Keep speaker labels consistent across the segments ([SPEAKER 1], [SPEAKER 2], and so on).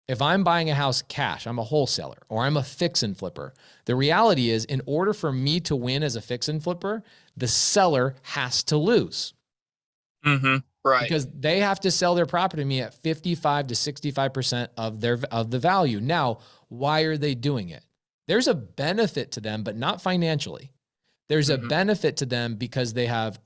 [SPEAKER 1] If I'm buying a house cash, I'm a wholesaler or I'm a fix and flipper. The reality is, in order for me to win as a fix and flipper, the seller has to lose.
[SPEAKER 2] Right.
[SPEAKER 1] Because they have to sell their property to me at 55 to 65% of the value. Now, why are they doing it? There's a benefit to them, but not financially. There's a benefit to them because they have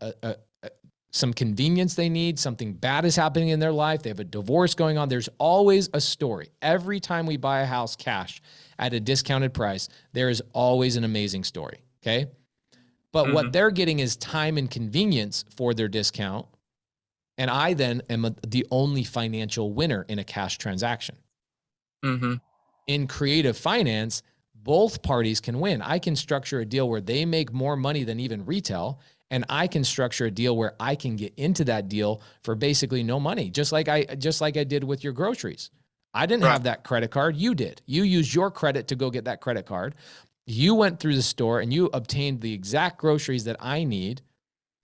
[SPEAKER 1] some convenience they need. Something bad is happening in their life. They have a divorce going on. There's always a story. Every time we buy a house cash at a discounted price, there is always an amazing story. Okay. But what they're getting is time and convenience for their discount. And I then am the only financial winner in a cash transaction. In creative finance, both parties can win. I can structure a deal where they make more money than even retail, and I can structure a deal where I can get into that deal for basically no money, just like I did with your groceries. I didn't have that credit card. You did. You used your credit to go get that credit card. You went through the store and you obtained the exact groceries that I need.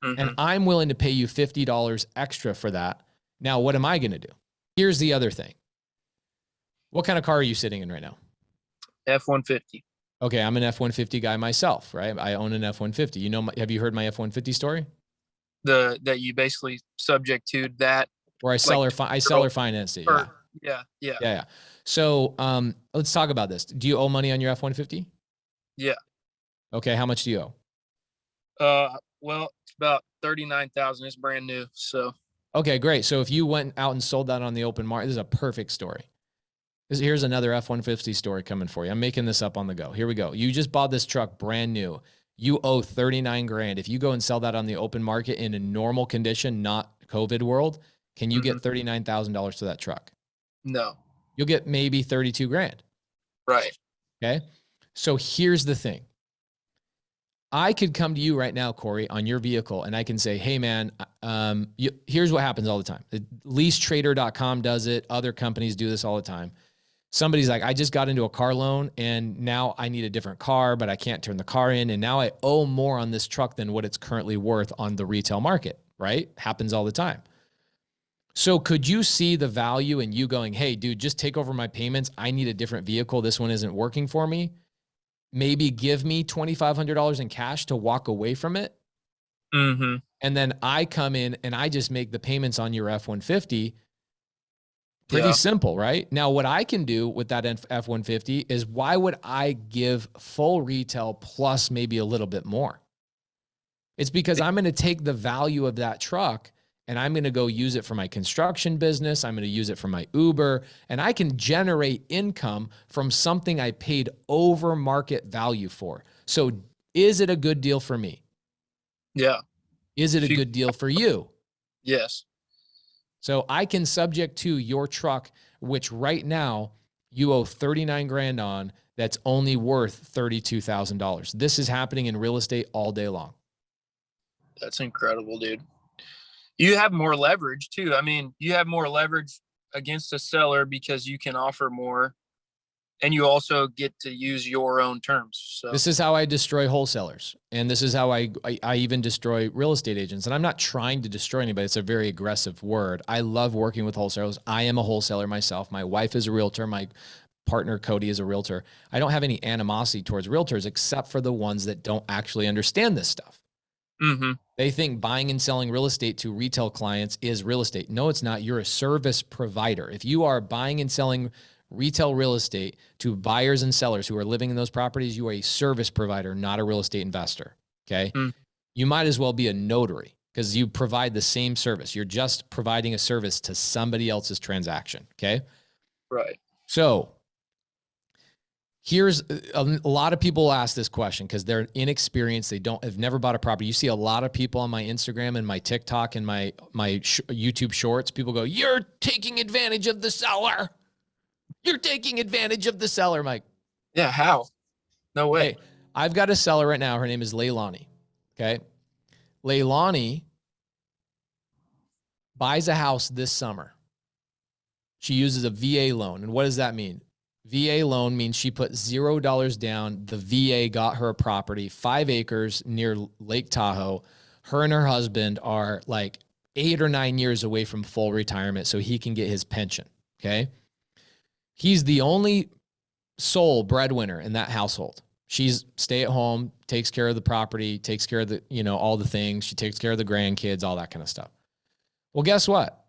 [SPEAKER 1] And I'm willing to pay you $50 extra for that. Now, what am I going to do? Here's the other thing. What kind of car are you sitting in right now?
[SPEAKER 2] F-150.
[SPEAKER 1] Okay, I'm an F-150 guy myself, right? I own an F-150. You know, have you heard my F-150 story?
[SPEAKER 2] That you basically subject to that.
[SPEAKER 1] Where I seller financed it. Yeah. So let's talk about this. Do you owe money on your F-150?
[SPEAKER 2] Yeah.
[SPEAKER 1] Okay, how much do you owe?
[SPEAKER 2] Well, it's about $39,000. It's brand new. So.
[SPEAKER 1] Okay, great. So if you went out and sold that on the open market, this is a perfect story. Here's another F-150 story coming for you. I'm making this up on the go. Here we go. You just bought this truck brand new. You owe 39 grand. If you go and sell that on the open market in a normal condition, not COVID world, can you get $39,000 to that truck?
[SPEAKER 2] No.
[SPEAKER 1] You'll get maybe 32 grand.
[SPEAKER 2] Right.
[SPEAKER 1] Okay. So here's the thing. I could come to you right now, Corey, on your vehicle, and I can say, hey, man, here's what happens all the time. Leasetrader.com does it. Other companies do this all the time. Somebody's like, I just got into a car loan, and now I need a different car, but I can't turn the car in, and now I owe more on this truck than what it's currently worth on the retail market, right? Happens all the time. So could you see the value in you going, hey, dude, just take over my payments. I need a different vehicle. This one isn't working for me. Maybe give me $2,500 in cash to walk away from it. And then I come in and I just make the payments on your F-150. Pretty simple, right? Now, what I can do with that F-150 is, why would I give full retail plus maybe a little bit more? It's because I'm going to take the value of that truck and I'm going to go use it for my construction business. I'm going to use it for my Uber, and I can generate income from something I paid over market value for. So is it a good deal for me?
[SPEAKER 2] Yeah.
[SPEAKER 1] Is it a good deal for you?
[SPEAKER 2] Yes.
[SPEAKER 1] So I can subject to your truck, which right now you owe 39 grand on, that's only worth $32,000. This is happening in real estate all day long.
[SPEAKER 2] That's incredible, dude. You have more leverage too. I mean, you have more leverage against a seller because you can offer more, and you also get to use your own terms. So
[SPEAKER 1] this is how I destroy wholesalers. And this is how I even destroy real estate agents. And I'm not trying to destroy anybody. It's a very aggressive word. I love working with wholesalers. I am a wholesaler myself. My wife is a realtor. My partner, Cody, is a realtor. I don't have any animosity towards realtors except for the ones that don't actually understand this stuff. They think buying and selling real estate to retail clients is real estate. No, it's not. You're a service provider. If you are buying and selling retail real estate to buyers and sellers who are living in those properties, you are a service provider, not a real estate investor. Okay. You might as well be a notary because you provide the same service. You're just providing a service to somebody else's transaction. Okay.
[SPEAKER 2] Right.
[SPEAKER 1] So here's a lot of people ask this question because they're inexperienced. They have never bought a property. You see a lot of people on my Instagram and my TikTok and my YouTube shorts. People go, "You're taking advantage of the seller. You're taking advantage of the seller." I'm like,
[SPEAKER 2] yeah, how? No way.
[SPEAKER 1] Hey, I've got a seller right now. Her name is Leilani. Okay. Leilani buys a house this summer. She uses a VA loan. And what does that mean? VA loan means she put $0 down. The VA got her a property, 5 acres near Lake Tahoe. Her and her husband are like 8 or 9 years away from full retirement so he can get his pension. Okay. He's the only sole breadwinner in that household. She's stay at home, takes care of the property, takes care of the, all the things. She takes care of the grandkids, all that kind of stuff. Well, guess what?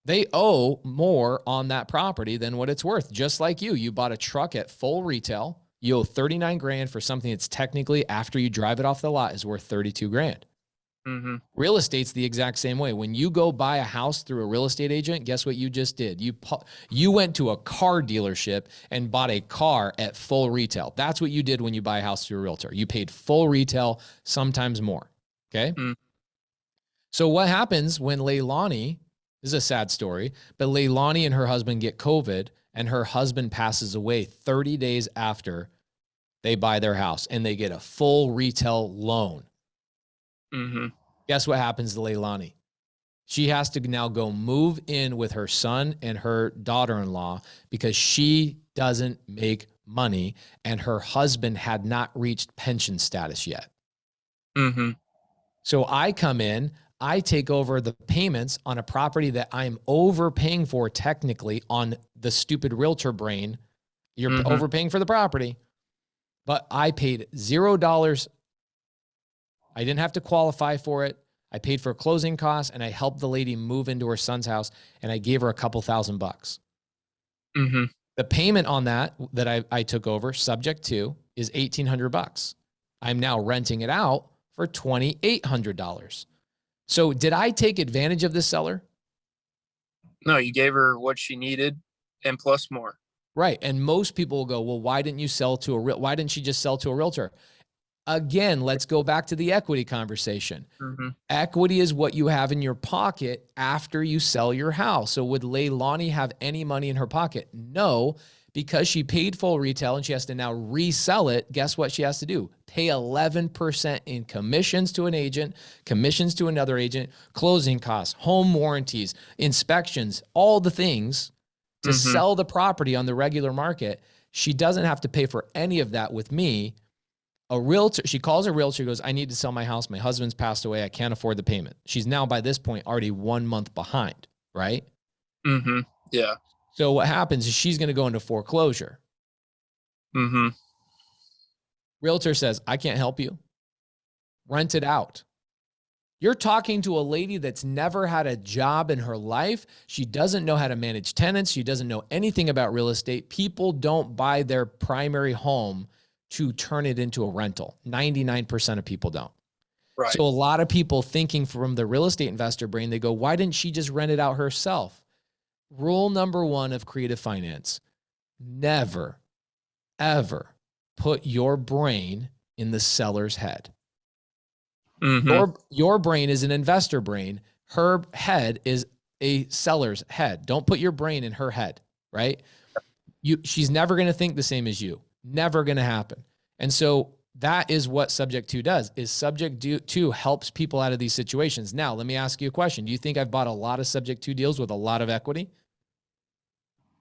[SPEAKER 1] They owe more on that property than what it's worth. Just like you bought a truck at full retail. You owe 39 grand for something that's technically, after you drive it off the lot, is worth 32 grand.
[SPEAKER 2] Mm-hmm.
[SPEAKER 1] Real estate's the exact same way. When you go buy a house through a real estate agent, guess what you just did? You went to a car dealership and bought a car at full retail. That's what you did when you buy a house through a realtor. You paid full retail, sometimes more. Okay.
[SPEAKER 2] Mm-hmm.
[SPEAKER 1] So what happens when Leilani, this is a sad story, but Leilani and her husband get COVID and her husband passes away 30 days after they buy their house and they get a full retail loan.
[SPEAKER 2] Mm-hmm.
[SPEAKER 1] Guess what happens to Leilani? She has to now go move in with her son and her daughter-in-law because she doesn't make money and her husband had not reached pension status yet.
[SPEAKER 2] Mm-hmm.
[SPEAKER 1] So I come in, I take over the payments on a property that I'm overpaying for technically on the stupid realtor brain. You're overpaying for the property, but I paid $0. I didn't have to qualify for it. I paid for closing costs and I helped the lady move into her son's house and I gave her a couple $1,000.
[SPEAKER 2] Mm-hmm.
[SPEAKER 1] The payment on that I took over, subject to, is $1,800. I'm now renting it out for $2,800. So did I take advantage of this seller?
[SPEAKER 2] No, you gave her what she needed and plus more.
[SPEAKER 1] Right. And most people will go, well, why didn't she just sell to a realtor? Again, let's go back to the equity conversation.
[SPEAKER 2] Mm-hmm.
[SPEAKER 1] Equity is what you have in your pocket after you sell your house. So would Leilani have any money in her pocket? No, because she paid full retail and she has to now resell it. Guess what she has to do? Pay 11% in commissions to an agent, commissions to another agent, closing costs, home warranties, inspections, all the things to sell the property on the regular market. She doesn't have to pay for any of that with me. A realtor, she calls a realtor, goes, I need to sell my house. My husband's passed away. I can't afford the payment. She's now by this point already 1 month behind, right?
[SPEAKER 2] Mm-hmm. Yeah.
[SPEAKER 1] So what happens is she's going to go into foreclosure.
[SPEAKER 2] Mm-hmm.
[SPEAKER 1] Realtor says, I can't help you. Rent it out. You're talking to a lady that's never had a job in her life. She doesn't know how to manage tenants. She doesn't know anything about real estate. People don't buy their primary home to turn it into a rental. 99% of people don't.
[SPEAKER 2] Right.
[SPEAKER 1] So a lot of people thinking from the real estate investor brain, they go, why didn't she just rent it out herself? Rule number 1 of creative finance, never, ever put your brain in the seller's head.
[SPEAKER 2] Mm-hmm.
[SPEAKER 1] Your brain is an investor brain. Her head is a seller's head. Don't put your brain in her head, right? She's never going to think the same as you. Never going to happen. And so that is what subject to does, is subject to helps people out of these situations. Now, let me ask you a question. Do you think I've bought a lot of subject to deals with a lot of equity?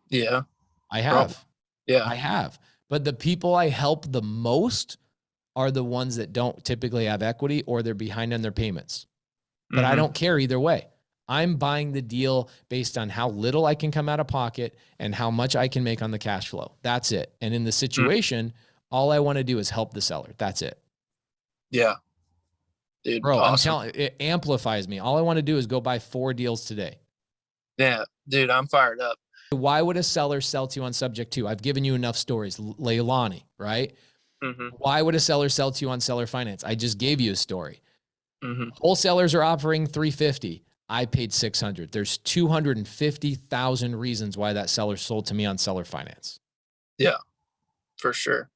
[SPEAKER 2] Yeah.
[SPEAKER 1] I have.
[SPEAKER 2] Probably. Yeah.
[SPEAKER 1] I have. But the people I help the most are the ones that don't typically have equity or they're behind on their payments. But I don't care either way. I'm buying the deal based on how little I can come out of pocket and how much I can make on the cash flow. That's it. And in the situation, all I want to do is help the seller. That's it.
[SPEAKER 2] Yeah. Dude,
[SPEAKER 1] bro,
[SPEAKER 2] awesome.
[SPEAKER 1] I'm telling you, it amplifies me. All I want to do is go buy 4 deals today.
[SPEAKER 2] Yeah, dude, I'm fired up.
[SPEAKER 1] Why would a seller sell to you on subject to? I've given you enough stories. Leilani, right?
[SPEAKER 2] Mm-hmm.
[SPEAKER 1] Why would a seller sell to you on seller finance? I just gave you a story.
[SPEAKER 2] Mm-hmm.
[SPEAKER 1] Wholesalers are offering $350. I paid $600. There's 250,000 reasons why that seller sold to me on seller finance.
[SPEAKER 2] Yeah, for sure.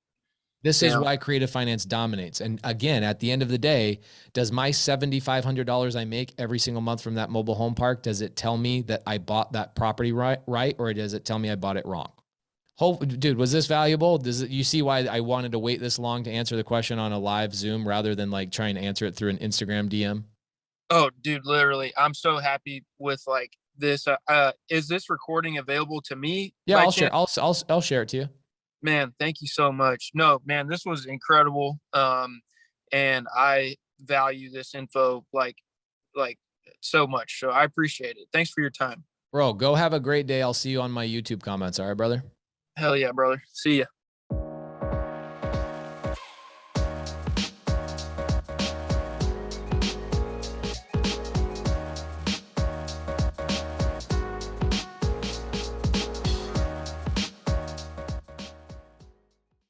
[SPEAKER 1] This is why creative finance dominates. And again, at the end of the day, does my $7,500 I make every single month from that mobile home park, does it tell me that I bought that property right, or does it tell me I bought it wrong? Dude, was this valuable? You see why I wanted to wait this long to answer the question on a live Zoom rather than like trying to answer it through an Instagram DM?
[SPEAKER 2] Oh, dude, literally, I'm so happy with like this. Is this recording available to me?
[SPEAKER 1] Yeah, I'll share. I'll share it to you.
[SPEAKER 2] Man, thank you so much. No, man, this was incredible. And I value this info like so much. So I appreciate it. Thanks for your time.
[SPEAKER 1] Bro, go have a great day. I'll see you on my YouTube comments. All right, brother?
[SPEAKER 2] Hell yeah, brother. See ya.